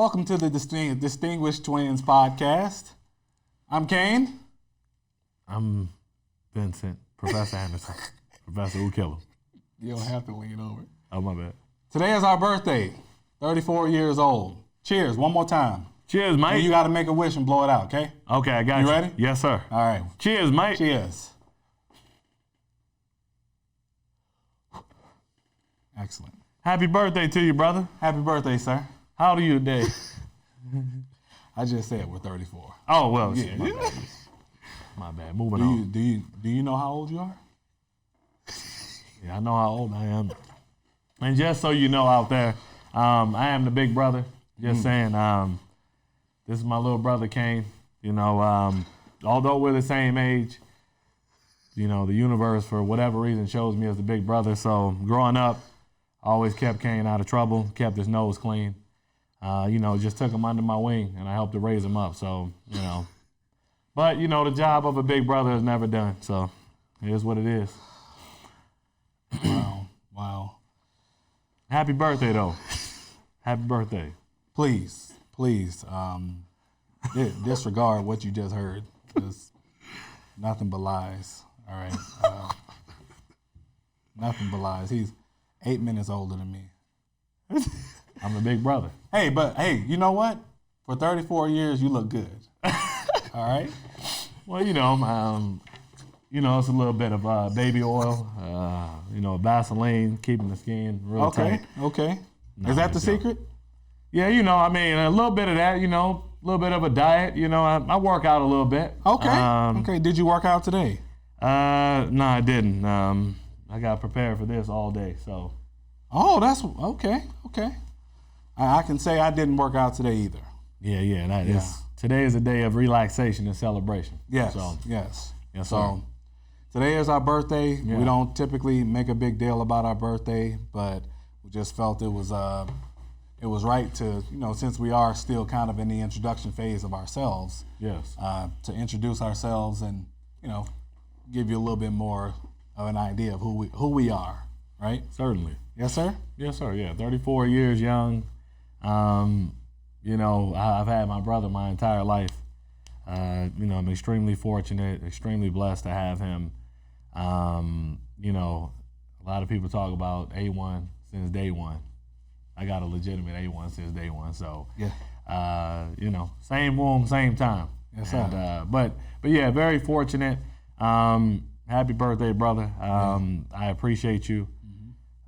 Welcome to the Distinguished Twins podcast. I'm Kane. I'm Vincent, Professor Anderson, Professor Ukilla. You don't have to lean over. Oh, my bad. Today is our birthday, 34 years old. Cheers, one more time. Cheers, mate. And you got to make a wish and blow it out, okay? Okay, I got you. You ready? Yes, sir. All right. Cheers, mate. Cheers. Excellent. Happy birthday to you, brother. Happy birthday, sir. How old are you today? I just said we're 34. Oh, well, Yeah. shit, my bad. My bad. Moving on. Do you know how old you are? Yeah, I know how old I am. And just so you know out there, I am the big brother. Just saying, this is my little brother, Kane. You know, although we're the same age, you know, the universe, for whatever reason, chose me as the big brother. So growing up, I always kept Kane out of trouble, kept his nose clean. You know, just took him under my wing, and I helped to raise him up. So, you know. But, you know, the job of a big brother is never done. So it is what it is. Wow. Happy birthday, though. Happy birthday. Please, disregard what you just heard. There's nothing but lies. All right. Nothing but lies. He's 8 minutes older than me. I'm the big brother. Hey, you know what? For 34 years, you look good. All right? Well, you know, it's a little bit of baby oil, you know, Vaseline, keeping the skin real tight. Okay. Nah, Is that the secret? Yeah, you know, I mean, a little bit of that, you know, a little bit of a diet. You know, I work out a little bit. Okay. Did you work out today? No, I didn't. I got prepared for this all day, so. Oh, that's okay. I can say I didn't work out today either. Yeah. Today is a day of relaxation and celebration. Yes. Yes, So today is our birthday. Yeah. We don't typically make a big deal about our birthday, but we just felt it was right to, you know, since we are still kind of in the introduction phase of ourselves. Yes. To introduce ourselves and, you know, give you a little bit more of an idea of who we are, right? Certainly. Yes, sir? Yes, sir. Yeah, 34 years young. You know, I've had my brother my entire life. You know, I'm extremely fortunate, extremely blessed to have him. You know, a lot of people talk about A1 since day one. I got a legitimate A1 since day one. So, Yeah. You know, same womb, same time. Yes, sir. And, but yeah, very fortunate. Happy birthday, brother. I appreciate you.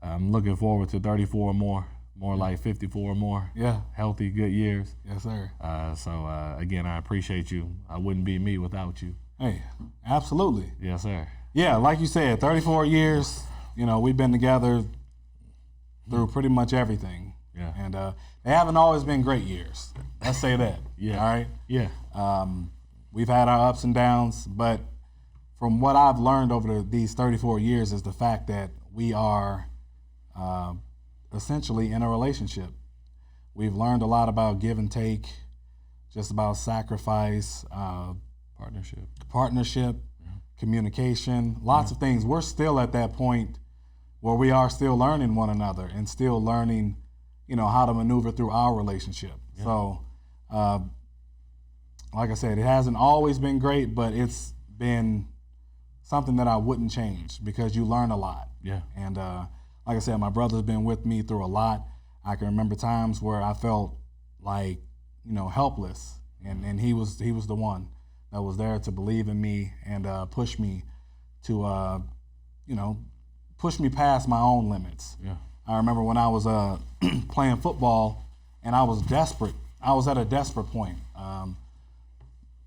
I'm looking forward to 34 more like 54 more. Yeah. Healthy, good years. Yes, sir. So again, I appreciate you. I wouldn't be me without you. Hey, absolutely. Yes, sir. Yeah, like you said, 34 years, you know, we've been together through pretty much everything. Yeah. And they haven't always been great years. Let's say that. Yeah. All right? Yeah. We've had our ups and downs, but from what I've learned over these 34 years is the fact that we are essentially in a relationship. We've learned a lot about give and take, just about sacrifice, partnership, communication, lots of things. We're still at that point where we are still learning one another and still learning, you know, how to maneuver through our relationship. Yeah. So, like I said, it hasn't always been great, but it's been something that I wouldn't change because you learn a lot. Yeah. And like I said, my brother's been with me through a lot. I can remember times where I felt like, you know, helpless, and he was the one that was there to believe in me and push me to, you know, push me past my own limits. Yeah. I remember when I was playing football and I was desperate. I was at a desperate point.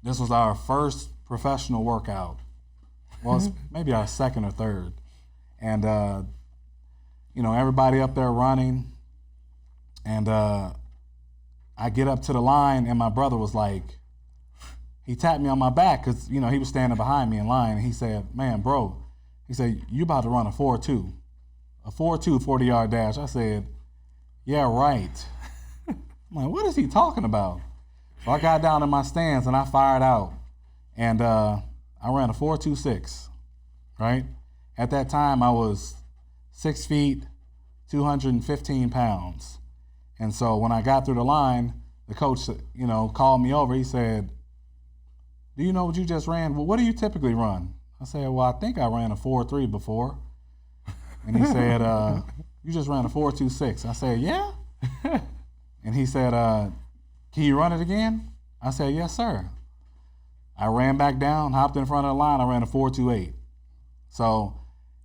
This was our first professional workout. Well, it's maybe our second or third. And, you know, everybody up there running. And I get up to the line and my brother was like, he tapped me on my back because, you know, he was standing behind me in line. And he said, man, bro, he said, you about to run a 4.2, 40-yard dash. I said, yeah, right. I'm like, what is he talking about? So I got down in my stance and I fired out. And I ran a 4.26, right? At that time, I was 6 feet, 215 pounds. And so when I got through the line, the coach, called me over. He said, "Do you know what you just ran? Well, what do you typically run?" I said, "Well, I think I ran a 4.3 before." And he said, "You just ran a 4.26." I said, "Yeah." And he said, "Can you run it again?" I said, "Yes, sir." I ran back down, hopped in front of the line. I ran a 4.28. So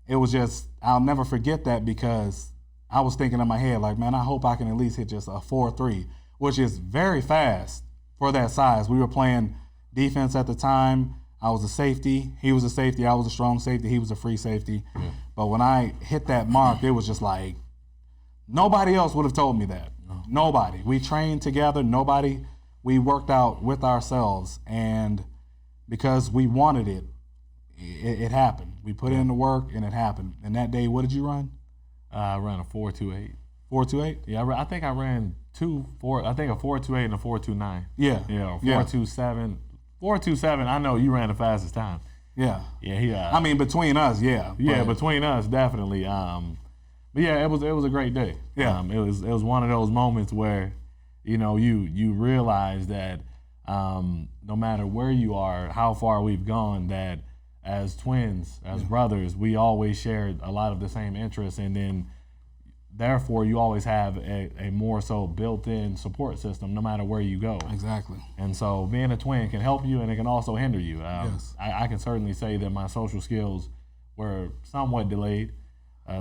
it was just, I'll never forget that, because I was thinking in my head, like, man, I hope I can at least hit just a 4.3, which is very fast for that size. We were playing defense at the time. I was a safety. He was a safety. I was a strong safety. He was a free safety. Yeah. But when I hit that mark, it was just like, nobody else would have told me that. No. Nobody. We trained together. We worked out with ourselves. And because we wanted it, it happened. We put in the work, and it happened. And that day, what did you run? I ran a 4.28. 4.28? Yeah, I think I ran a 4.28 and a 4.29. Yeah. Yeah, 4.27. 4.27, I know you ran the fastest time. Yeah. Yeah, I mean, between us, yeah. Yeah, between us, definitely. But yeah, it was a great day. Yeah. It was one of those moments where, you realize that no matter where you are, how far we've gone, that as twins, as brothers, we always shared a lot of the same interests, and then therefore you always have a more so built-in support system no matter where you go. Exactly. And so being a twin can help you, and it can also hinder you. Yes. I can certainly say that my social skills were somewhat delayed,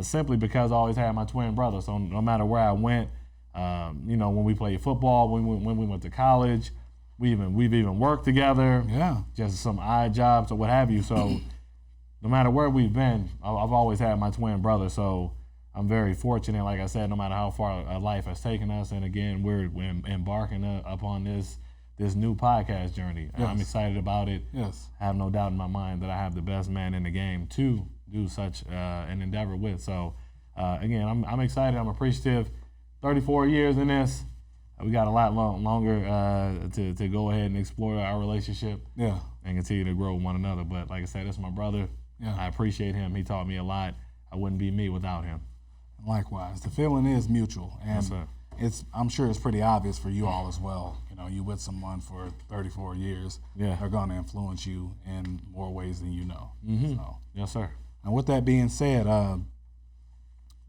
simply because I always had my twin brother. So no matter where I went, when we played football, when we went to college, we've even worked together. Yeah. Just some odd jobs or what have you. So no matter where we've been, I've always had my twin brother. So I'm very fortunate, like I said, no matter how far life has taken us. And again, we're embarking upon this new podcast journey. Yes. I'm excited about it. Yes. I have no doubt in my mind that I have the best man in the game to do such an endeavor with. So again, I'm excited. I'm appreciative. 34 years in this. We got a lot longer to go ahead and explore our relationship. Yeah. And continue to grow with one another. But like I said, this is my brother. Yeah. I appreciate him. He taught me a lot. I wouldn't be me without him. Likewise. The feeling is mutual. And yes, I'm sure it's pretty obvious for you all as well. You with someone for 34 years. Yeah. They're going to influence you in more ways than you know. Mm-hmm. So. Yes, sir. And with that being said,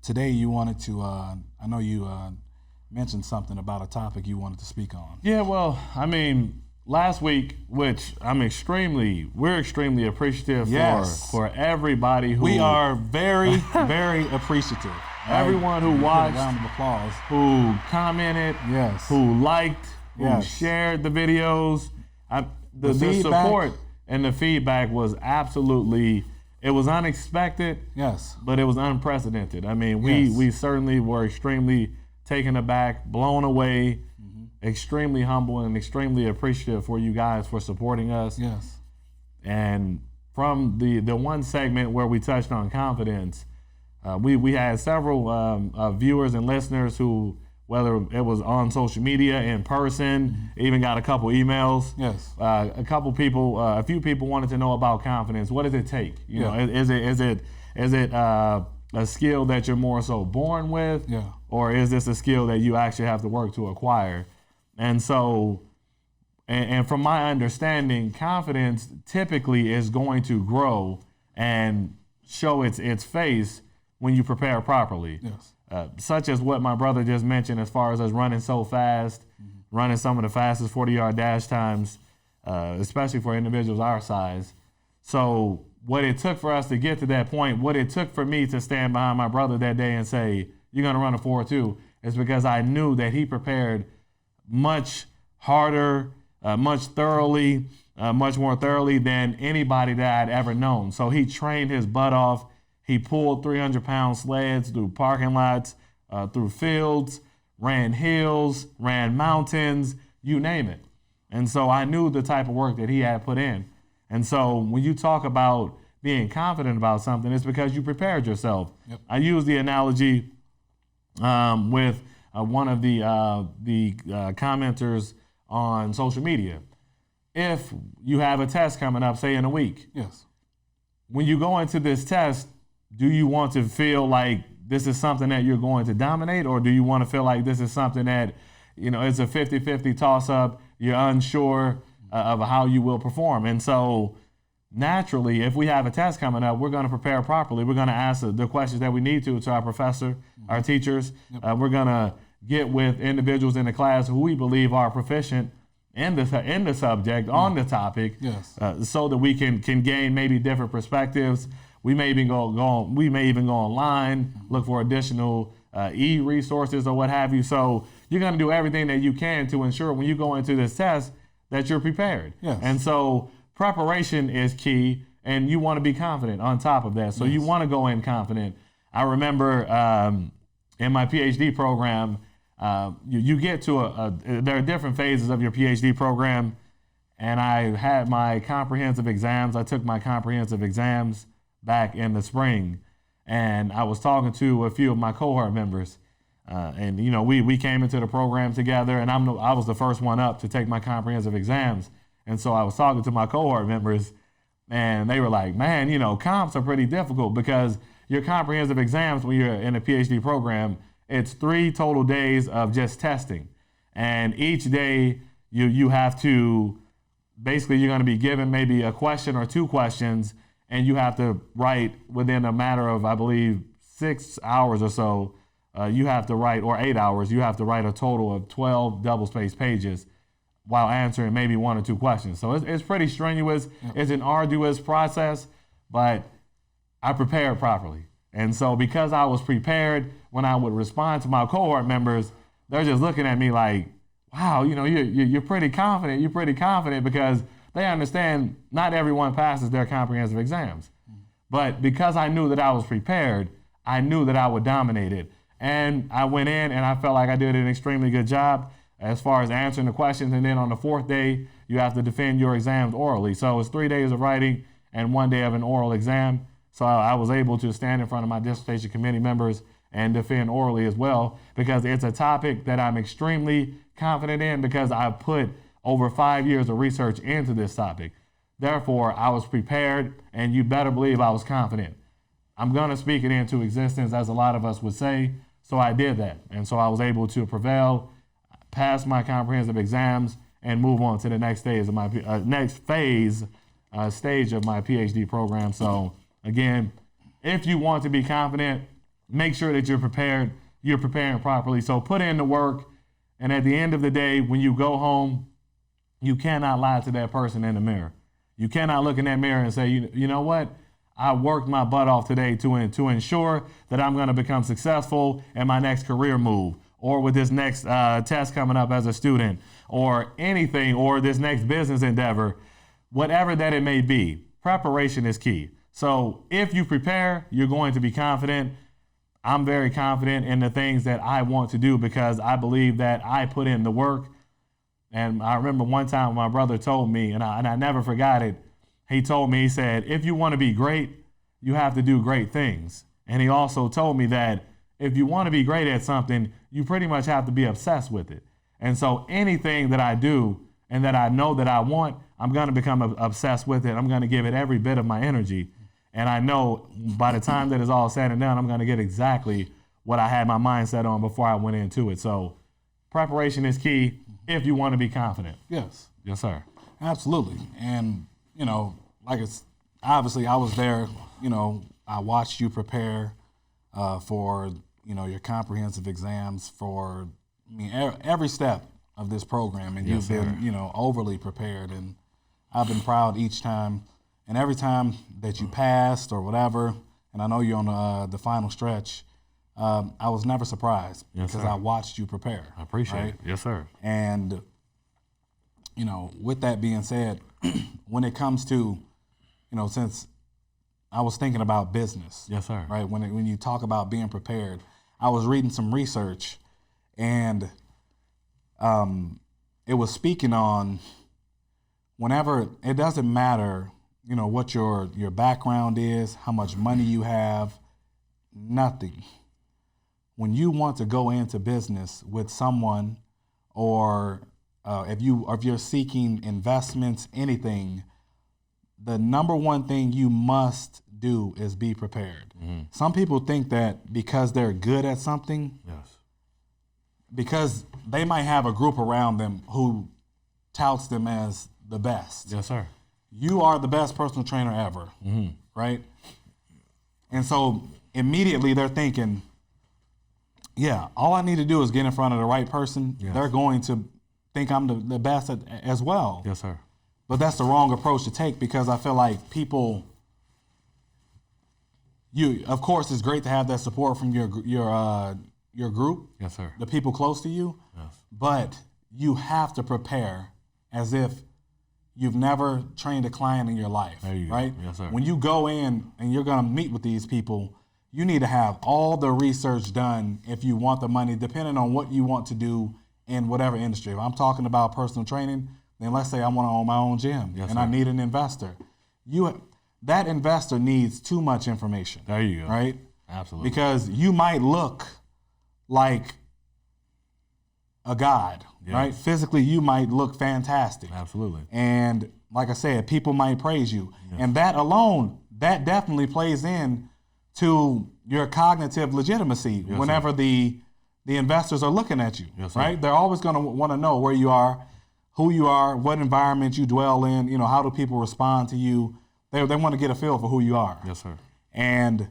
today you wanted to, I know you mentioned something about a topic you wanted to speak on. Yeah, well, I mean, last week, which we're extremely appreciative for everybody who... We are very, very appreciative. Everyone who watched, round of applause, who commented, who liked, who shared the videos. The support and the feedback was absolutely... It was unexpected, but it was unprecedented. I mean, we certainly were extremely taken aback, blown away, extremely humble, and extremely appreciative for you guys for supporting us. Yes. And from the one segment where we touched on confidence, we had several viewers and listeners who, whether it was on social media, in person, even got a couple emails. Yes. A few people wanted to know about confidence. What does it take? You know, is it a skill that you're more so born with, or is this a skill that you actually have to work to acquire? And so, and from my understanding, confidence typically is going to grow and show its face when you prepare properly. Yes. Such as what my brother just mentioned, as far as us running so fast, running some of the fastest 40-yard dash times, especially for individuals our size. So what it took for us to get to that point, what it took for me to stand behind my brother that day and say, you're going to run a 4.2, is because I knew that he prepared much harder, much more thoroughly than anybody that I'd ever known. So he trained his butt off. He pulled 300-pound sleds through parking lots, through fields, ran hills, ran mountains, you name it. And so I knew the type of work that he had put in. And so when you talk about being confident about something, it's because you prepared yourself. Yep. I use the analogy with one of the commenters on social media. If you have a test coming up, say in a week, when you go into this test, do you want to feel like this is something that you're going to dominate, or do you want to feel like this is something that it's a 50-50 toss-up. You're unsure of how you will perform. And so naturally, if we have a test coming up, we're going to prepare properly. We're going to ask the questions that we need to our professor, our teachers. We're going to get with individuals in the class who we believe are proficient in the subject, on the topic, so that we can gain maybe different perspectives. We may even go online, look for additional e-resources or what have you. So you're going to do everything that you can to ensure when you go into this test that you're prepared. Yes. And so preparation is key, and you want to be confident on top of that. So you want to go in confident. I remember in my PhD program, you get to there are different phases of your PhD program, and I had my comprehensive exams. I took my comprehensive exams back in the spring, and I was talking to a few of my cohort members, and we came into the program together, and I was the first one up to take my comprehensive exams, and so I was talking to my cohort members, and they were like, man, comps are pretty difficult because your comprehensive exams when you're in a PhD program, it's 3 total days of just testing, and each day you have to, basically you're going to be given maybe a question or 2 questions, and you have to write within a matter of, I believe, 6 hours or so, you have to write, or 8 hours, you have to write a total of 12 double-spaced pages while answering maybe 1 or 2 questions. So it's pretty strenuous. It's an arduous process, but I prepared properly. And so because I was prepared, when I would respond to my cohort members, they're just looking at me like, wow, you're pretty confident. You're pretty confident because they understand not everyone passes their comprehensive exams. But because I knew that I was prepared, I knew that I would dominate it. And I went in and I felt like I did an extremely good job as far as answering the questions. And then on the 4th day, you have to defend your exams orally. So it's 3 days of writing and 1 day of an oral exam. So I was able to stand in front of my dissertation committee members and defend orally as well, because it's a topic that I'm extremely confident in because I put over 5 years of research into this topic. Therefore, I was prepared, and you better believe I was confident. I'm going to speak it into existence, as a lot of us would say, so I did that. And so I was able to prevail, pass my comprehensive exams, and move on to the next stage of my stage of my PhD program. So again, if you want to be confident, make sure that you're prepared. You're preparing properly. So put in the work, and at the end of the day, when you go home, you cannot lie to that person in the mirror. You cannot look in that mirror and say, you know what? I worked my butt off today to ensure that I'm going to become successful in my next career move, or with this next test coming up as a student, or anything, or this next business endeavor, whatever that it may be. Preparation is key. So if you prepare, you're going to be confident. I'm very confident in the things that I want to do because I believe that I put in the work. And I remember one time my brother told me, and I never forgot it, he told me, he said, if you want to be great, you have to do great things. And he also told me that if you want to be great at something, you pretty much have to be obsessed with it. And so anything that I do and that I know that I want, I'm going to become obsessed with it. I'm going to give it every bit of my energy. And I know by the time that it's all said and done, I'm going to get exactly what I had my mind set on before I went into it. So preparation is key if you want to be confident. Yes. Yes, sir. Absolutely. And, like it's obviously I was there, I watched you prepare for, your comprehensive exams for, every step of this program. And Yes, you've been, overly prepared. And I've been proud each time. And every time that you passed or whatever, and I know you're on the final stretch, I was never surprised because I watched you prepare. I appreciate it. Yes, sir. And, with that being said, when it comes to, since I was thinking about business. Yes, sir. Right? When you talk about being prepared, I was reading some research, and it was speaking on whenever, it doesn't matter, what your background is, how much money you have, nothing. When you want to go into business with someone, or if you're seeking investments, anything, the number one thing you must do is be prepared. Mm-hmm. Some people think that because they're good at something, yes, because they might have a group around them who touts them as the best. Yes, sir. You are the best personal trainer ever, right? And so immediately they're thinking, yeah, all I need to do is get in front of the right person. Yes. They're going to think I'm the best as well. Yes, sir. But that's the wrong approach to take, because I feel like people, of course, it's great to have that support from your group. Yes, sir. The people close to you. Yes. But you have to prepare as if you've never trained a client in your life. There you right? Go. Yes, sir. When you go in and you're going to meet with these people, you need to have all the research done if you want the money, depending on what you want to do in whatever industry. If I'm talking about personal training, then let's say I want to own my own gym, yes, and sir. I need an investor. That investor needs too much information. There you go. Right? Absolutely. Because you might look like a god, yes. right? Physically, you might look fantastic. Absolutely. And like I said, people might praise you. Yes. And that alone, that definitely plays in to your cognitive legitimacy yes, whenever sir. the investors are looking at you, yes, right? Sir. They're always going to want to know where you are, who you are, what environment you dwell in, how do people respond to you. They want to get a feel for who you are. Yes, sir. And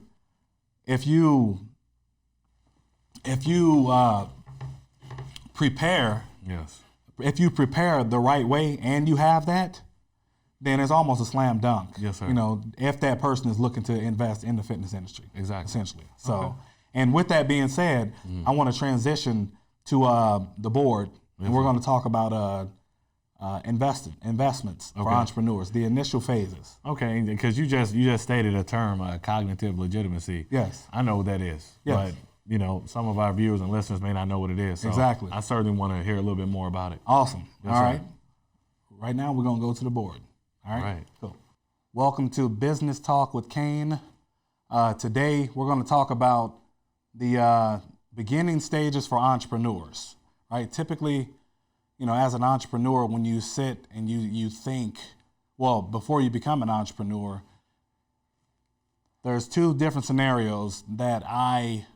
if you prepare, yes. if you prepare the right way and you have that, then it's almost a slam dunk. Yes, sir. If that person is looking to invest in the fitness industry. Exactly. Essentially. So, okay. And with that being said, I want to transition to the board, yes, and we're sir. going to talk about investments for entrepreneurs, the initial phases. Okay, because you just stated a term, cognitive legitimacy. Yes. I know what that is. Yes. But some of our viewers and listeners may not know what it is. So exactly. I certainly want to hear a little bit more about it. Awesome. Yes, all sir. right. Right now we're going to go to the board. All right. Right. Cool. Welcome to Business Talk with Kane. Today we're going to talk about the beginning stages for entrepreneurs. Right. Typically, as an entrepreneur, when you sit and you think, well, before you become an entrepreneur, there's two different scenarios that are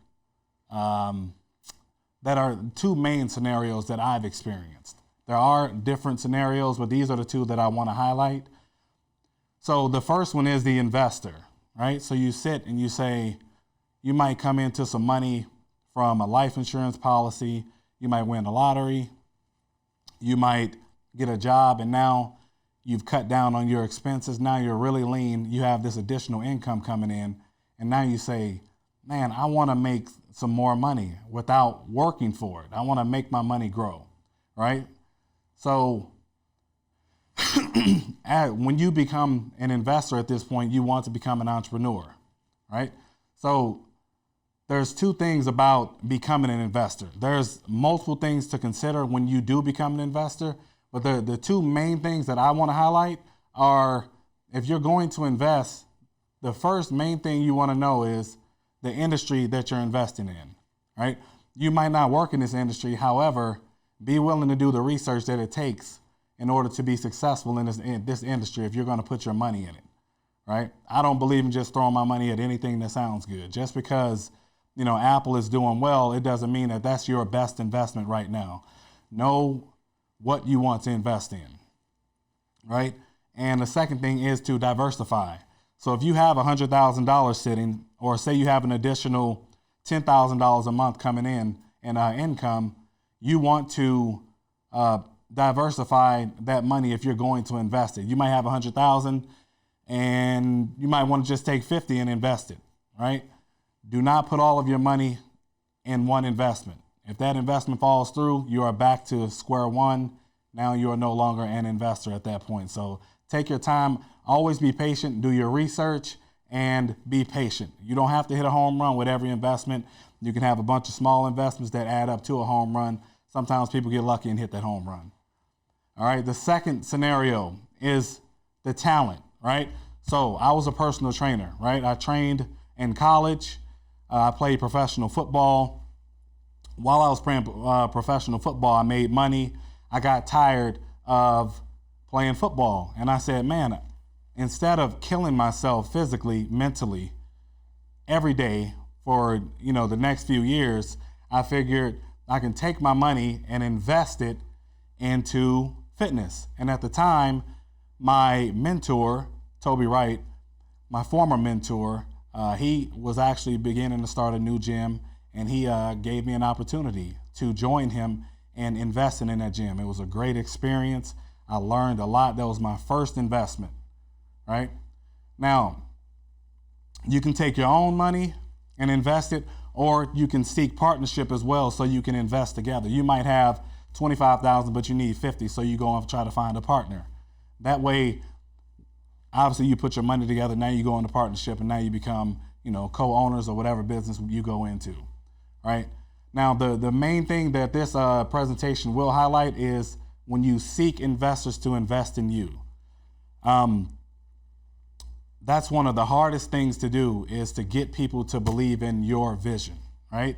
two main scenarios that I've experienced. There are different scenarios, but these are the two that I want to highlight. So the first one is the investor, right? So you sit and you say, you might come into some money from a life insurance policy, you might win the lottery, you might get a job, and now you've cut down on your expenses. Now you're really lean. You have this additional income coming in, and now you say, man, I want to make some more money without working for it. I want to make my money grow, right? So when you become an investor at this point, you want to become an entrepreneur, right? So there's two things about becoming an investor. There's multiple things to consider when you do become an investor, but the two main things that I want to highlight are, if you're going to invest, the first main thing you want to know is the industry that you're investing in, right? You might not work in this industry, however, be willing to do the research that it takes in order to be successful in this industry if you're going to put your money in it, right? I don't believe in just throwing my money at anything that sounds good. Just because, Apple is doing well, it doesn't mean that that's your best investment right now. Know what you want to invest in, right? And the second thing is to diversify. So if you have $100,000 sitting, or say you have an additional $10,000 a month coming in income, you want to diversify that money if you're going to invest it. You might have $100,000 and you might want to just take 50 and invest it, right? Do not put all of your money in one investment. If that investment falls through, you are back to square one. Now you are no longer an investor at that point. So take your time, always be patient, do your research, and be patient. You don't have to hit a home run with every investment. You can have a bunch of small investments that add up to a home run. Sometimes people get lucky and hit that home run. All right, the second scenario is the talent, right? So I was a personal trainer, right? I trained in college. I played professional football. While I was playing professional football, I made money. I got tired of playing football. And I said, man, instead of killing myself physically, mentally, every day for, the next few years, I figured I can take my money and invest it into fitness. And at the time, my mentor, Toby Wright, my former mentor, he was actually beginning to start a new gym, and he gave me an opportunity to join him and investing in that gym. It was a great experience. I learned a lot. That was my first investment, right? Now, you can take your own money and invest it, or you can seek partnership as well so you can invest together. You might have $25,000, but you need 50, so you go and try to find a partner. That way, obviously you put your money together, now you go into partnership, and now you become, co-owners or whatever business you go into, right? Now, the main thing that this presentation will highlight is when you seek investors to invest in you. That's one of the hardest things to do, is to get people to believe in your vision, right?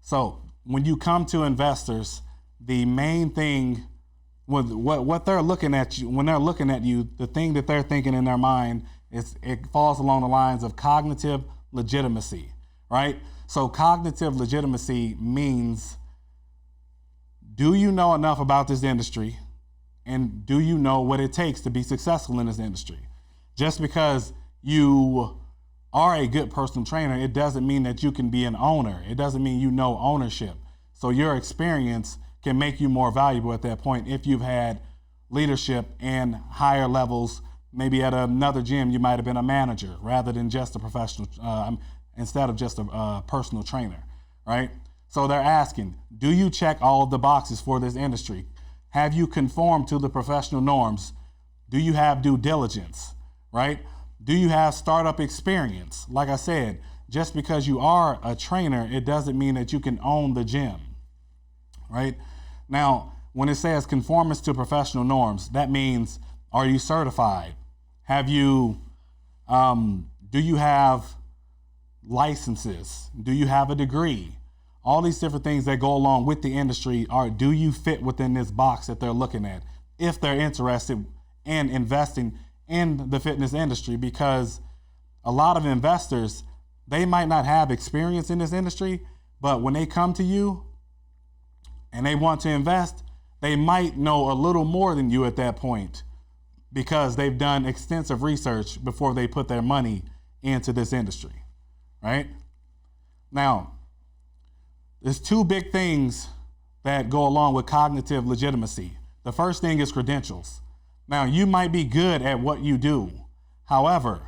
So when you come to investors, the main thing with what they're looking at you, when they're looking at you, the thing that they're thinking in their mind is, it falls along the lines of cognitive legitimacy, right? So cognitive legitimacy means, do you know enough about this industry, and do you know what it takes to be successful in this industry? Just because you are a good personal trainer, it doesn't mean that you can be an owner. It doesn't mean you know ownership. So your experience can make you more valuable at that point if you've had leadership and higher levels. Maybe at another gym, you might have been a manager rather than just a professional, instead of just a personal trainer, right? So they're asking, do you check all of the boxes for this industry? Have you conformed to the professional norms? Do you have due diligence, right? Do you have startup experience? Like I said, just because you are a trainer, it doesn't mean that you can own the gym, right? Now, when it says conformance to professional norms, that means, are you certified? Have you, do you have licenses? Do you have a degree? All these different things that go along with the industry are, do you fit within this box that they're looking at if they're interested in investing in the fitness industry? Because a lot of investors, they might not have experience in this industry, but when they come to you and they want to invest, they might know a little more than you at that point because they've done extensive research before they put their money into this industry, right? Now, there's two big things that go along with cognitive legitimacy. The first thing is credentials. Now, you might be good at what you do. However,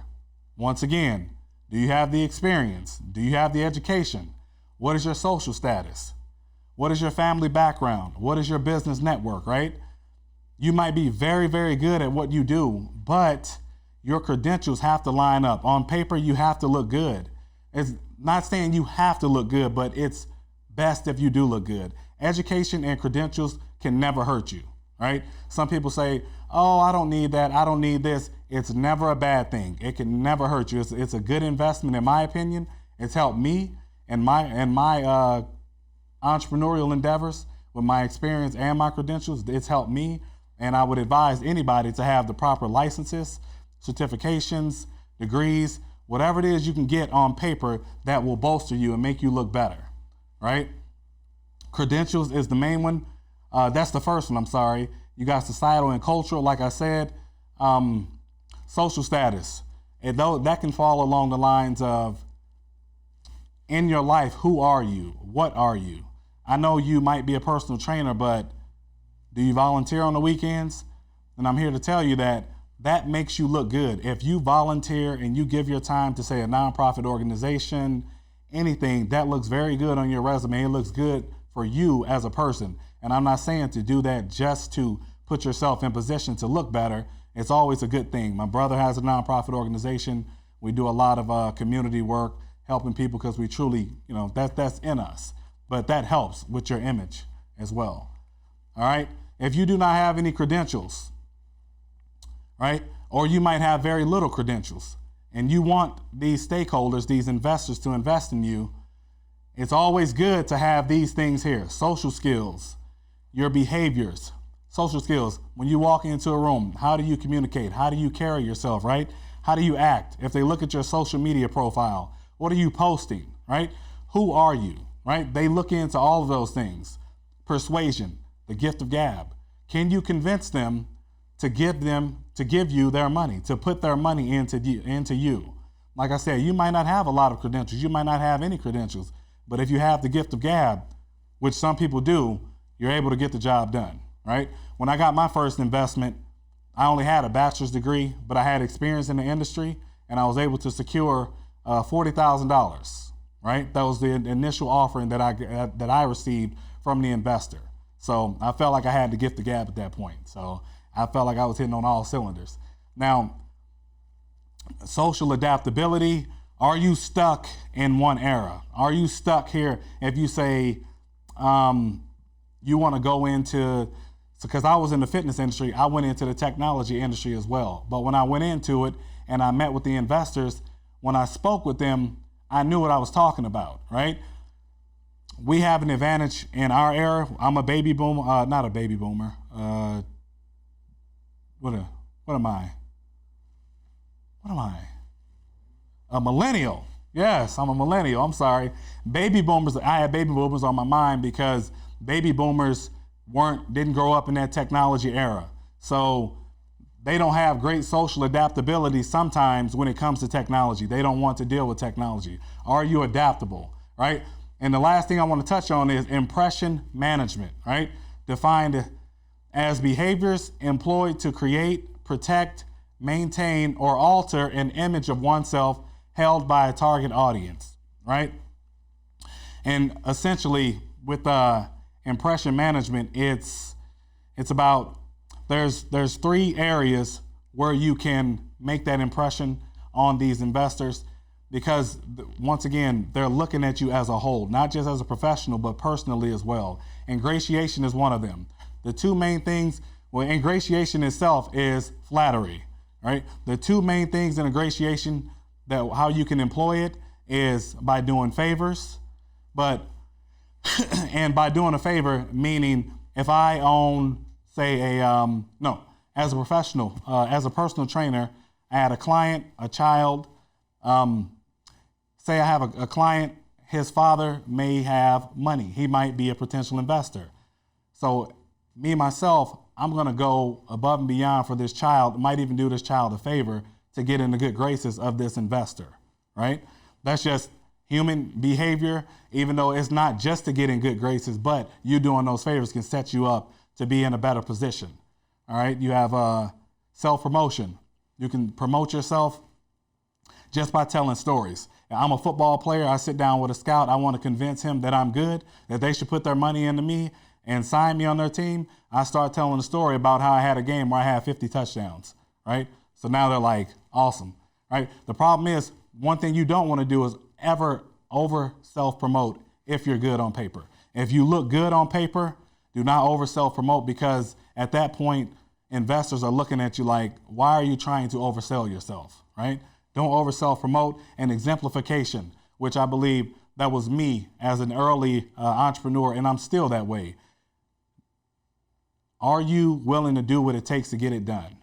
once again, do you have the experience? Do you have the education? What is your social status? What is your family background? What is your business network, right? You might be very, very good at what you do, but your credentials have to line up. On paper, you have to look good. It's not saying you have to look good, but it's best if you do look good. Education and credentials can never hurt you, right? Some people say, oh, I don't need that, I don't need this. It's never a bad thing. It can never hurt you. It's a good investment, in my opinion. It's helped me and my entrepreneurial endeavors with my experience and my credentials. It's helped me, and I would advise anybody to have the proper licenses, certifications, degrees, whatever it is you can get on paper that will bolster you and make you look better, right? Credentials is the main one. That's the first one, I'm sorry. You got societal and cultural, like I said. Social status. That can fall along the lines of, in your life, who are you? What are you? I know you might be a personal trainer, but do you volunteer on the weekends? And I'm here to tell you that makes you look good. If you volunteer and you give your time to, say, a nonprofit organization, anything, that looks very good on your resume. It looks good for you as a person. And I'm not saying to do that just to put yourself in position to look better. It's always a good thing. My brother has a nonprofit organization. We do a lot of community work, helping people because we truly, that's in us. But that helps with your image as well. All right? If you do not have any credentials, right, or you might have very little credentials, and you want these stakeholders, these investors to invest in you, it's always good to have these things here. Social skills, your behaviors, social skills. When you walk into a room, how do you communicate? How do you carry yourself, right? How do you act? If they look at your social media profile, what are you posting, right? Who are you, right? They look into all of those things. Persuasion, the gift of gab. Can you convince them to give you their money, to put their money into you? Like I said, you might not have a lot of credentials. You might not have any credentials. But if you have the gift of gab, which some people do, you're able to get the job done, right? When I got my first investment, I only had a bachelor's degree, but I had experience in the industry, and I was able to secure $40,000, right? That was the initial offering that I received from the investor. So I felt like I had the gift of gab at that point. So I felt like I was hitting on all cylinders. Now, social adaptability. Are you stuck in one era? Are you stuck here? If you say you want to go into, because I was in the fitness industry, I went into the technology industry as well. But when I went into it and I met with the investors, when I spoke with them, I knew what I was talking about, right? We have an advantage in our era. I'm a baby boomer, not a baby boomer. What am I? What am I? A millennial. Yes, I'm a millennial. I'm sorry. Baby boomers, I had baby boomers on my mind because baby boomers didn't grow up in that technology era. So they don't have great social adaptability sometimes when it comes to technology. They don't want to deal with technology. Are you adaptable, right? And the last thing I want to touch on is impression management, right? Defined as behaviors employed to create, protect, maintain, or alter an image of oneself held by a target audience, right? And essentially with impression management, it's about, there's 3 areas where you can make that impression on these investors, because once again, they're looking at you as a whole, not just as a professional, but personally as well. Ingratiation is one of them. The 2 main things, well, ingratiation itself is flattery, right? The 2 main things in ingratiation, that how you can employ it, is by doing favors, and by doing a favor, meaning if I own, say as a professional, as a personal trainer, I had a client, a child, say I have a client, his father may have money. He might be a potential investor. So me, myself, I'm gonna go above and beyond for this child, might even do this child a favor to get in the good graces of this investor, right? That's just human behavior, even though it's not just to get in good graces, but you doing those favors can set you up to be in a better position, all right? You have self-promotion. You can promote yourself just by telling stories. I'm a football player. I sit down with a scout. I want to convince him that I'm good, that they should put their money into me and sign me on their team. I start telling a story about how I had a game where I had 50 touchdowns, right? So now they're like, awesome, right? The problem is, one thing you don't want to do is ever over self-promote if you're good on paper. If you look good on paper, do not over self-promote, because at that point, investors are looking at you like, why are you trying to oversell yourself, right? Don't over self-promote. And exemplification, which I believe that was me as an early entrepreneur, and I'm still that way. Are you willing to do what it takes to get it done?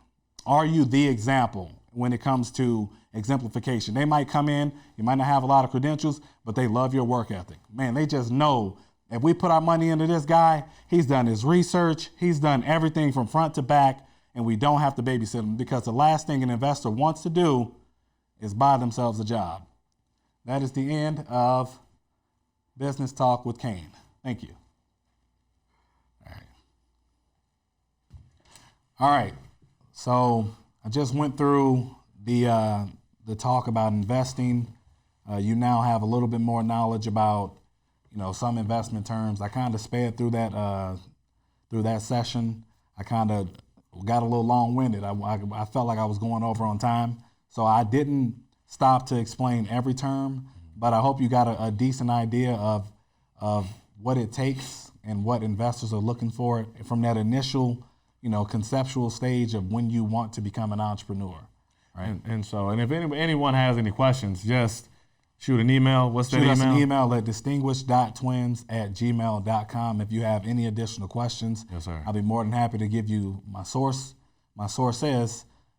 Are you the example when it comes to exemplification? They might come in, you might not have a lot of credentials, but they love your work ethic. Man, they just know if we put our money into this guy, he's done his research, he's done everything from front to back, and we don't have to babysit him, because the last thing an investor wants to do is buy themselves a job. That is the end of Business Talk with Kane. Thank you. All right. So I just went through the talk about investing. You now have a little bit more knowledge about, some investment terms. I kind of sped through that session. I kind of got a little long-winded. I felt like I was going over on time, so I didn't stop to explain every term. But I hope you got a decent idea of what it takes and what investors are looking for from that initial, conceptual stage of when you want to become an entrepreneur, right? And if anyone has any questions, just shoot an email. What's that email? Shoot us an email at distinguished.twins@gmail.com if you have any additional questions. Yes, sir. I'll be more than happy to give you my sources,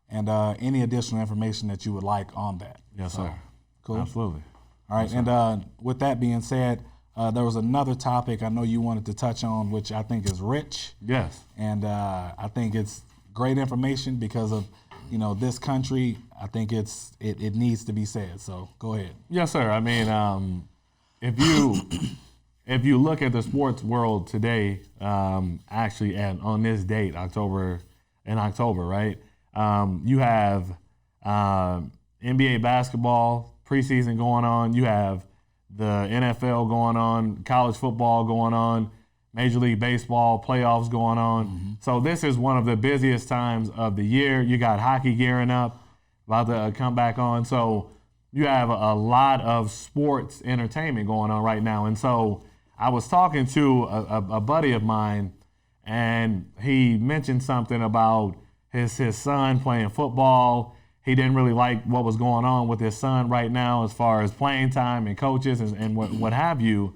and any additional information that you would like on that. Yes, sir. Cool. Absolutely. All right, yes, and with that being said, there was another topic I know you wanted to touch on, which I think is rich. Yes. And I think it's great information because of, this country. I think it needs to be said. So go ahead. Yes, sir. I mean, if you look at the sports world today, actually, and on this date, October, right? You have NBA basketball preseason going on. You have the NFL going on, college football going on, Major League Baseball playoffs going on. Mm-hmm. So this is one of the busiest times of the year. You got hockey gearing up, about to come back on. So you have a lot of sports entertainment going on right now. And so I was talking to a buddy of mine, and he mentioned something about his son playing football. He didn't really like what was going on with his son right now as far as playing time and coaches and what have you.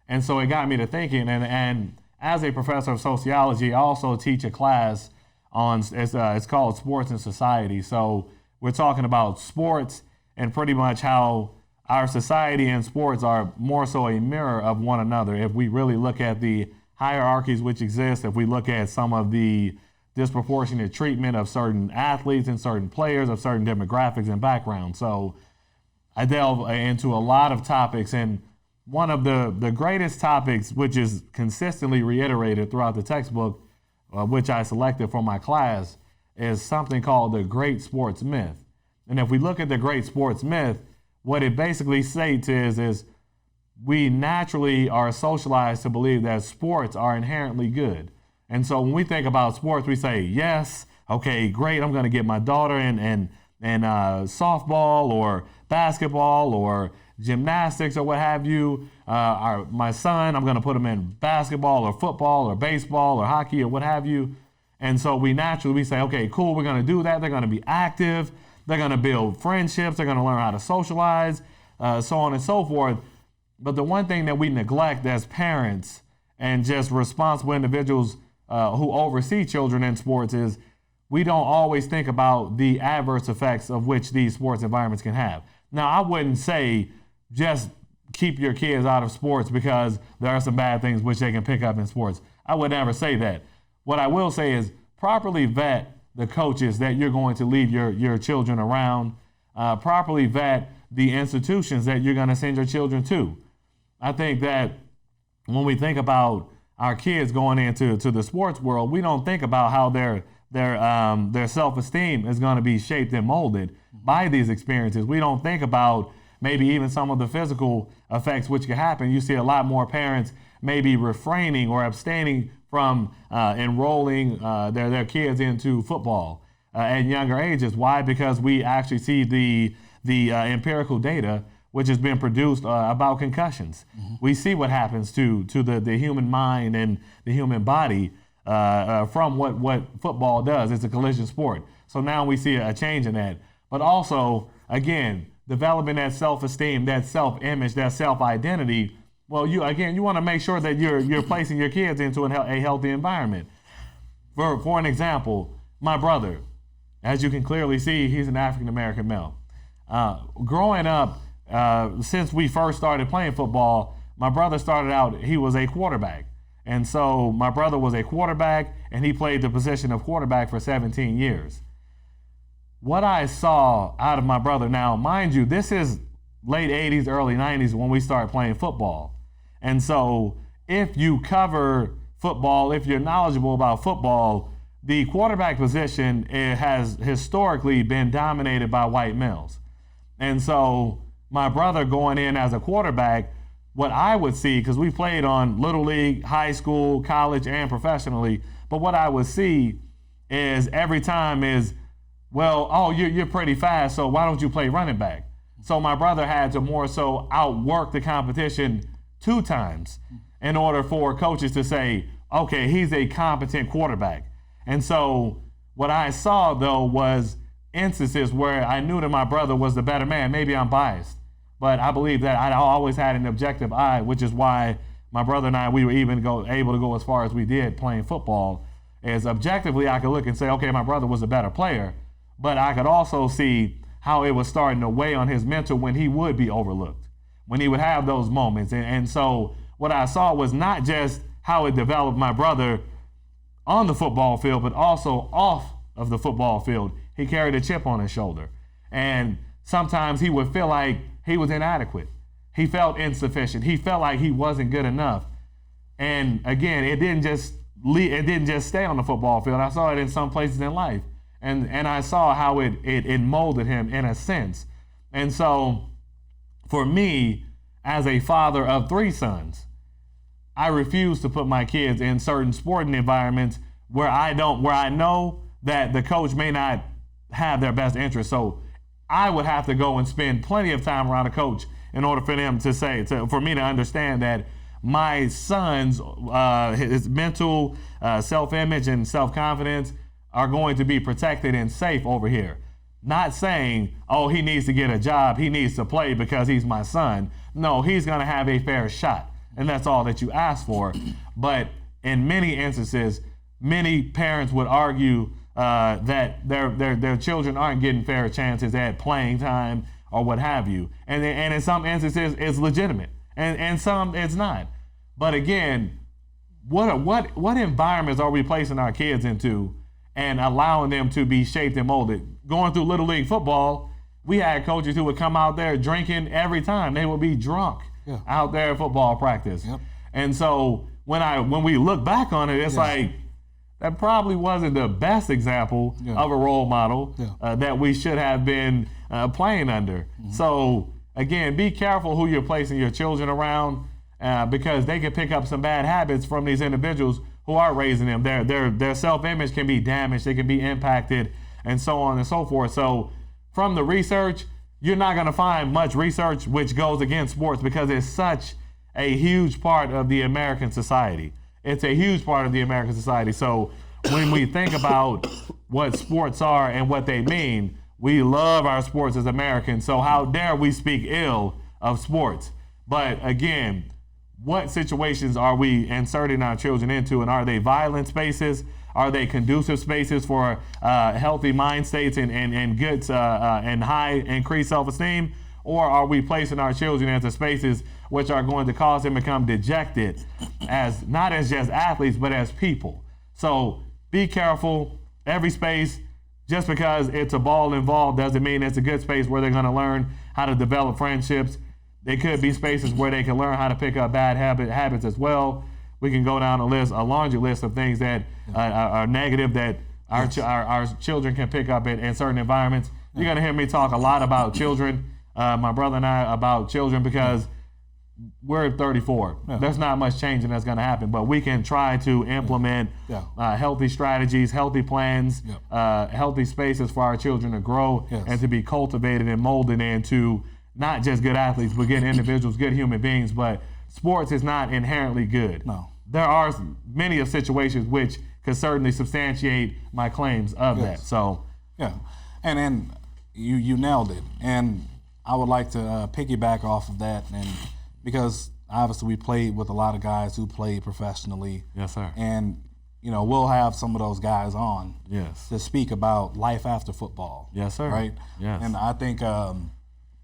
And so it got me to thinking, and as a professor of sociology, I also teach a class on, it's called Sports and Society. So we're talking about sports and pretty much how our society and sports are more so a mirror of one another. If we really look at the hierarchies which exist, if we look at some of the disproportionate treatment of certain athletes and certain players of certain demographics and backgrounds. So I delve into a lot of topics, and one of the greatest topics, which is consistently reiterated throughout the textbook, which I selected for my class, is something called the Great Sports Myth. And if we look at the Great Sports Myth, what it basically states is we naturally are socialized to believe that sports are inherently good. And so when we think about sports, we say, yes, okay, great, I'm going to get my daughter in softball or basketball or gymnastics or what have you. My son, I'm going to put him in basketball or football or baseball or hockey or what have you. And so we say, okay, cool, we're going to do that. They're going to be active. They're going to build friendships. They're going to learn how to socialize, so on and so forth. But the one thing that we neglect as parents and just responsible individuals who oversee children in sports is we don't always think about the adverse effects of which these sports environments can have. Now, I wouldn't say just keep your kids out of sports because there are some bad things which they can pick up in sports. I would never say that. What I will say is properly vet the coaches that you're going to leave your children around, properly vet the institutions that you're going to send your children to. I think that when we think about our kids going into the sports world, we don't think about how their self-esteem is going to be shaped and molded by these experiences. We don't think about maybe even some of the physical effects which can happen. You see a lot more parents maybe refraining or abstaining from enrolling their kids into football at younger ages. Why? Because we actually see the empirical data which has been produced about concussions. Mm-hmm. We see what happens to the human mind and the human body from what football does. It's a collision sport. So now we see a change in that. But also, again, developing that self-esteem, that self-image, that self-identity. Well, you want to make sure that you're placing your kids into a healthy environment. For an example, my brother, as you can clearly see, he's an African-American male. Growing up, since we first started playing football, my brother started out, he was a quarterback. And so my brother was a quarterback, and he played the position of quarterback for 17 years. What I saw out of my brother, now, mind you, this is late 80s, early 90s when we started playing football. And so if you cover football, if you're knowledgeable about football, the quarterback position has historically been dominated by white males. And so my brother going in as a quarterback, what I would see, because we played on Little League, high school, college, and professionally, but what I would see is every time is, well, oh, you're pretty fast, so why don't you play running back? So my brother had to more so outwork the competition 2 times in order for coaches to say, okay, he's a competent quarterback. And so what I saw, though, was instances where I knew that my brother was the better man. Maybe I'm biased, but I believe that I always had an objective eye, which is why my brother and I, we were even able to go as far as we did playing football. As objectively, I could look and say, okay, my brother was a better player, but I could also see how it was starting to weigh on his mental when he would be overlooked, when he would have those moments. And so what I saw was not just how it developed my brother on the football field, but also off of the football field. He carried a chip on his shoulder. And sometimes he would feel like he was inadequate. He felt insufficient. He felt like he wasn't good enough. And again, it didn't just stay on the football field. I saw it in some places in life. And I saw how it molded him in a sense. And so for me, as a father of 3 sons, I refuse to put my kids in certain sporting environments where I know that the coach may not have their best interest. So I would have to go and spend plenty of time around a coach in order for them for me to understand that my son's his mental self-image and self-confidence are going to be protected and safe over here. Not saying, oh, he needs to get a job, he needs to play because he's my son. No, he's going to have a fair shot, and that's all that you ask for. But in many instances, many parents would argue that their children aren't getting fair chances at playing time or what have you. And in some instances, it's legitimate, and some it's not. But again, what environments are we placing our kids into and allowing them to be shaped and molded? Going through Little League football, we had coaches who would come out there drinking every time. They would be drunk out there at football practice. Yep. And so when we look back on it, it's like, that probably wasn't the best example of a role model that we should have been playing under. Mm-hmm. So again, be careful who you're placing your children around because they can pick up some bad habits from these individuals who are raising them. Their self-image can be damaged, they can be impacted, and so on and so forth. So from the research, you're not going to find much research which goes against sports because it's such a huge part of the American society. It's a huge part of the American society. So when we think about what sports are and what they mean, we love our sports as Americans. So how dare we speak ill of sports? But again, what situations are we inserting our children into, and are they violent spaces? Are they conducive spaces for healthy mind states and good and high increased self-esteem? Or are we placing our children into spaces which are going to cause them to become dejected, as not as just athletes, but as people? So be careful. Every space, just because it's a ball involved, doesn't mean it's a good space where they're going to learn how to develop friendships. They could be spaces where they can learn how to pick up bad habits as well. We can go down a laundry list of things that are negative that our children can pick up in certain environments. You're going to hear me talk a lot about children, my brother and I, about children, because we're 34. There's not much changing that's going to happen, but we can try to implement healthy strategies, healthy plans, healthy spaces for our children to grow and to be cultivated and molded into not just good athletes, but good individuals, good human beings. But sports is not inherently good. No. There are many of situations which could certainly substantiate my claims of that. So, and then you nailed it. And I would like to piggyback off of that, and because obviously we played with a lot of guys who played professionally. Yes, sir. And we'll have some of those guys on to speak about life after football. Yes, sir. Right? Yes. And I think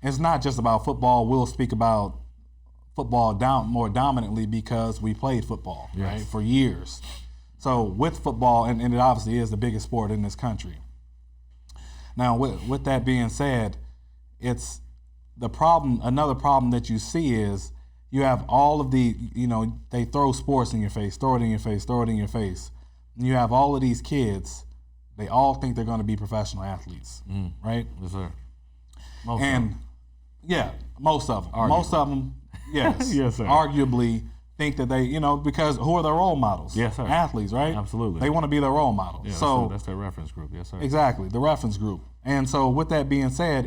it's not just about football. We'll speak about football more dominantly because we played football right, for years. So with football, and it obviously is the biggest sport in this country. Now, with that being said, it's the problem. Another problem that you see is you have all of the, they throw sports in your face, throw it in your face, throw it in your face. And you have all of these kids, they all think they're going to be professional athletes, right? Yes, sir. Most of them. Most of them, yes. Yes, sir. Arguably think that they, because who are their role models? Yes, sir. Athletes, right? Absolutely. They want to be their role model. Yeah, so that's their reference group. Yes, sir. Exactly, the reference group. And so with that being said,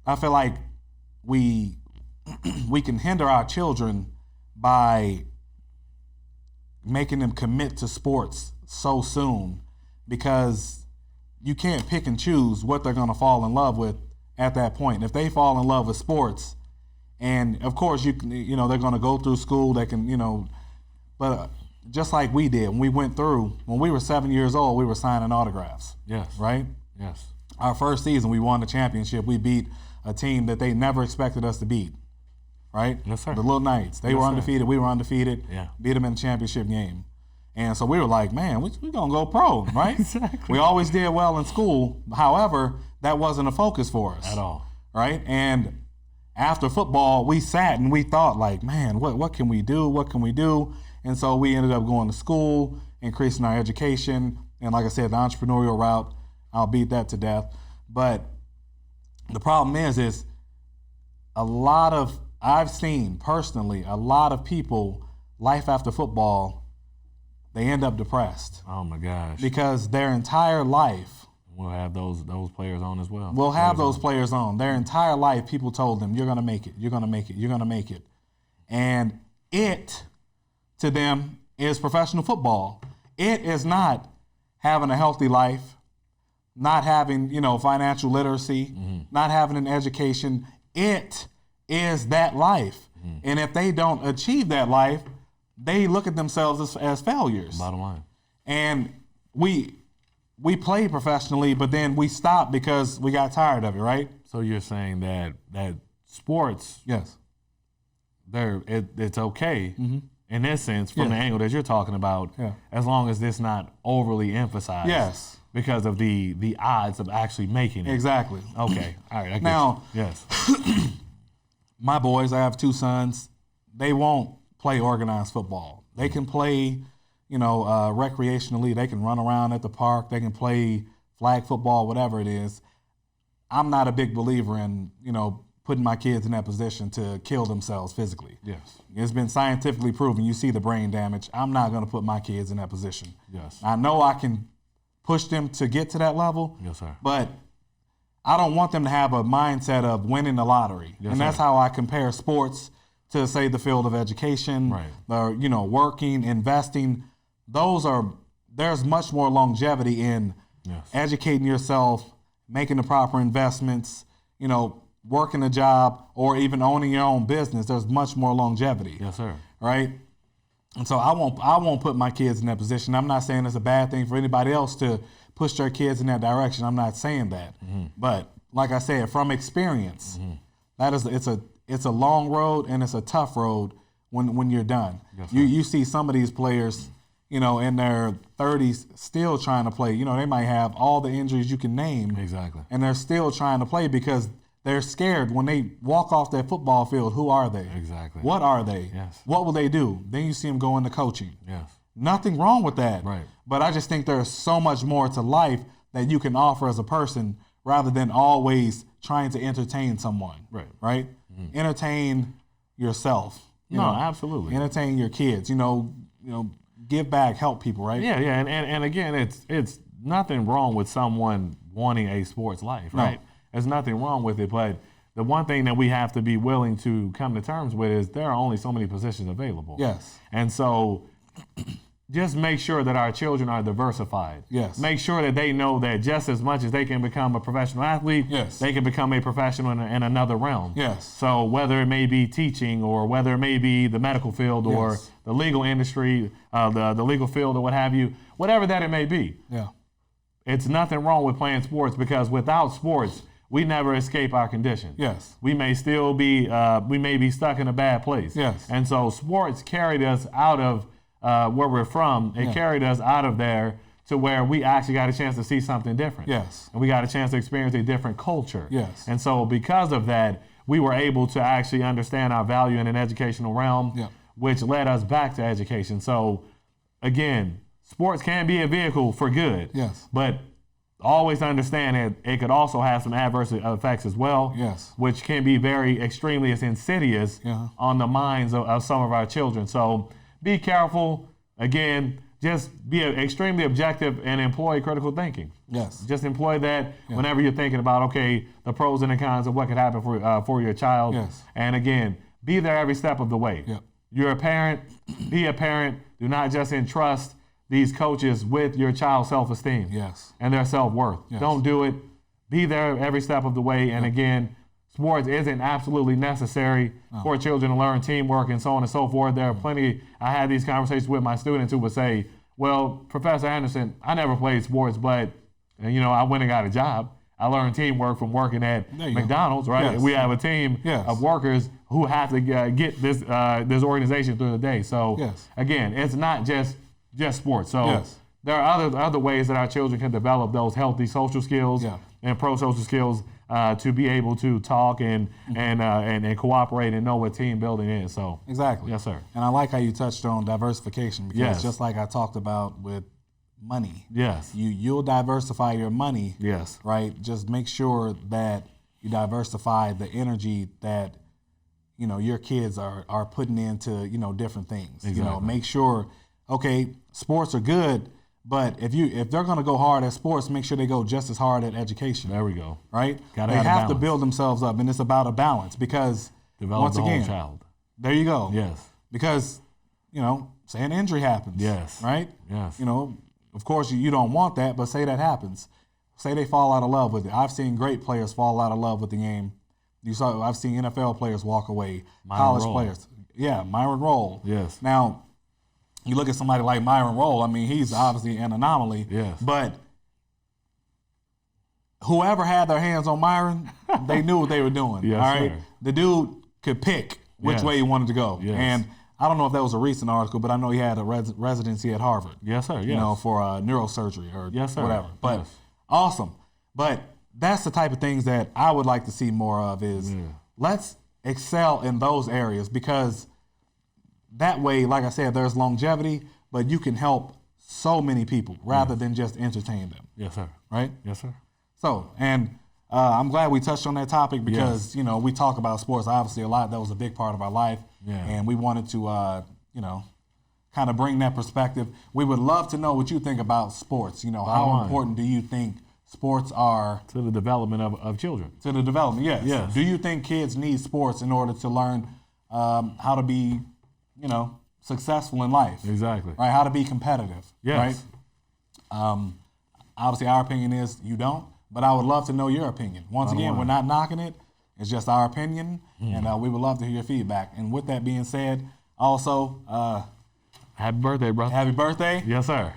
I feel like we can hinder our children by making them commit to sports so soon, because you can't pick and choose what they're going to fall in love with at that point. If they fall in love with sports, and of course they're going to go through school, they can, but just like we did when we went through, when we were 7 years old, we were signing autographs. Yes. Right? Yes. Our first season, we won the championship. We beat a team that they never expected us to beat. right? Yes, sir. The little Knights. They Yes, were sir. undefeated. We were undefeated. Yeah. Beat them in the championship game. And so we were like, man, we're going to go pro, right? Exactly. We always did well in school. However, that wasn't a focus for us. At all. Right? And after football, we sat and we thought like, man, what can we do? What can we do? And so we ended up going to school, increasing our education. And like I said, the entrepreneurial route, I'll beat that to death. But the problem is I've seen personally a lot of people, life after football, they end up depressed. Oh my gosh. Because their entire life, we'll have those players on as well. We'll have those players on. Their entire life, people told them, you're going to make it, you're going to make it, you're going to make it. And it, to them, is professional football. It is not having a healthy life, not having, financial literacy, not having an education. It is that life. And if they don't achieve that life, they look at themselves as failures. Bottom line. And we played professionally, but then we stopped because we got tired of it, right? So you're saying that sports, yes, it's okay in this sense from the angle that you're talking about, as long as it's not overly emphasized. Yes. Because of the odds of actually making it. Exactly. Okay. All right. I get Now, you. Yes. My boys, I have 2 sons. They won't play organized football. They can play, recreationally. They can run around at the park. They can play flag football, whatever it is. I'm not a big believer in, putting my kids in that position to kill themselves physically. Yes. It's been scientifically proven. You see the brain damage. I'm not going to put my kids in that position. Yes. I know I can push them to get to that level. Yes, sir. But I don't want them to have a mindset of winning the lottery. Yes, and that's sir. how I compare sports to, say, the field of education, Right. or, working, investing. There's much more longevity in educating yourself, making the proper investments, working a job, or even owning your own business. There's much more longevity. Yes, sir. Right? And so I won't put my kids in that position. I'm not saying it's a bad thing for anybody else to push their kids in that direction. I'm not saying that. But like I said, from experience, that is it's a long road and it's a tough road when you're done. Yes, you see some of these players, in their 30s still trying to play. They might have all the injuries you can name. Exactly. And they're still trying to play because they're scared when they walk off that football field. Who are they? Exactly. What are they? Yes. What will they do? Then you see them go into coaching. Yes. Nothing wrong with that. Right. But I just think there's so much more to life that you can offer as a person rather than always trying to entertain someone. Right. Right? Entertain yourself. Absolutely. Entertain your kids. Give back, help people, right? Yeah, yeah. And again, it's nothing wrong with someone wanting a sports life, right? No. There's nothing wrong with it, but the one thing that we have to be willing to come to terms with is there are only so many positions available. Yes. And so just make sure that our children are diversified. Yes. Make sure that they know that just as much as they can become a professional athlete, Yes. they can become a professional in another realm. Yes. So whether it may be teaching or whether it may be the medical field or Yes. the legal industry, the legal field or what have you, whatever that it may be, Yeah. it's nothing wrong with playing sports because without sports, we never escape our condition. Yes. We may still be, we may be stuck in a bad place. Yes. And so sports carried us out of where we're from. It carried us out of there to where we actually got a chance to see something different. Yes. And we got a chance to experience a different culture. Yes. And so because of that, we were able to actually understand our value in an educational realm, Yeah. which led us back to education. So again, sports can be a vehicle for good. Yes. But always understand that it could also have some adverse effects as well, Yes. which can be very extremely insidious Yeah. on the minds of some of our children. So be careful. Again, just be extremely objective and employ critical thinking. Yes. Just employ that whenever you're thinking about, okay, the pros and the cons of what could happen for your child. Yes. And again, be there every step of the way. Yep. You're a parent. Be a parent. Do not just entrust these coaches with your child's self-esteem Yes. and their self-worth. Yes. Don't do it. Be there every step of the way. And again, sports isn't absolutely necessary for children to learn teamwork and so on and so forth. There are plenty. I had these conversations with my students who would say, well, Professor Anderson, I never played sports, but I went and got a job. I learned teamwork from working at There you go. McDonald's, right? Yes. We have a team Yes. of workers who have to get this organization through the day. So Yes. again, it's not just sports. So Yes. there are other ways that our children can develop those healthy social skills and pro-social skills to be able to talk and cooperate and know what team building is. So Exactly. yes, sir. And I like how you touched on diversification because Yes. just like I talked about with money, Yes. you'll diversify your money, Yes. right? Just make sure that you diversify the energy that your kids are putting into different things. Exactly. Make sure, okay, sports are good, but if they're going to go hard at sports, make sure they go just as hard at education. There we go. Right? Gotta they have a have to balance. build themselves up, and it's about a balance because Develop once the again, whole child. there you go. Yes. Because say an injury happens. Yes. Right? Yes. Of course you don't want that, but say that happens. Say they fall out of love with it. I've seen great players fall out of love with the game. I've seen NFL players walk away, college players. Yeah, Myron Rolle. Yes. Now, you look at somebody like Myron Rolle, I mean, he's obviously an anomaly. Yes. But whoever had their hands on Myron, they knew what they were doing. Yes, all right. sir. The dude could pick which way he wanted to go. Yes. And I don't know if that was a recent article, but I know he had a residency at Harvard. Yes, sir. Yes. For neurosurgery or Yes, sir. whatever. But Yes. awesome. But that's the type of things that I would like to see more of is let's excel in those areas because that way, like I said, there's longevity, but you can help so many people rather than just entertain them. Yes, sir. Right? Yes, sir. So, and I'm glad we touched on that topic because, we talk about sports obviously a lot. That was a big part of our life. Yeah. And we wanted to, kind of bring that perspective. We would love to know what you think about sports. How important do you think sports are To the development of children. to the development? Yes. Yes. Do you think kids need sports in order to learn how to be, successful in life? Exactly. Right? How to be competitive. Yes. Right? Obviously, our opinion is you don't, but I would love to know your opinion. Once again, we're not knocking it. It's just our opinion, and we would love to hear your feedback. And with that being said, also, Happy birthday, bro. happy birthday. Yes, sir.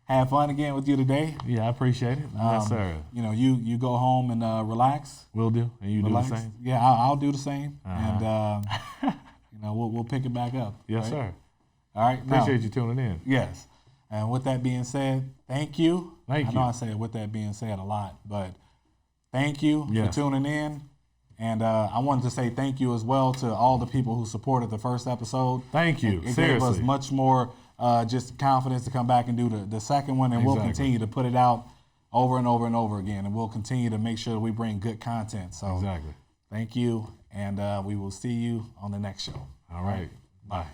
Have fun again with you today. Yeah, I appreciate it. Yes, sir. You go home and relax. Will do. And you Relax. do the same. Yeah, I'll do the same, and we'll pick it back up. Yes, right? sir. All right. Now, Appreciate you tuning in. yes. And with that being said, thank you. Thank I know you. I say with that being said a lot, but thank you for Yes. tuning in. And I wanted to say thank you as well to all the people who supported the first episode. Thank you. It gave Seriously. us much more just confidence to come back and do the second one, and we'll Exactly. continue to put it out over and over and over again, and we'll continue to make sure that we bring good content. So Exactly. thank you, and we will see you on the next show. All right. Bye.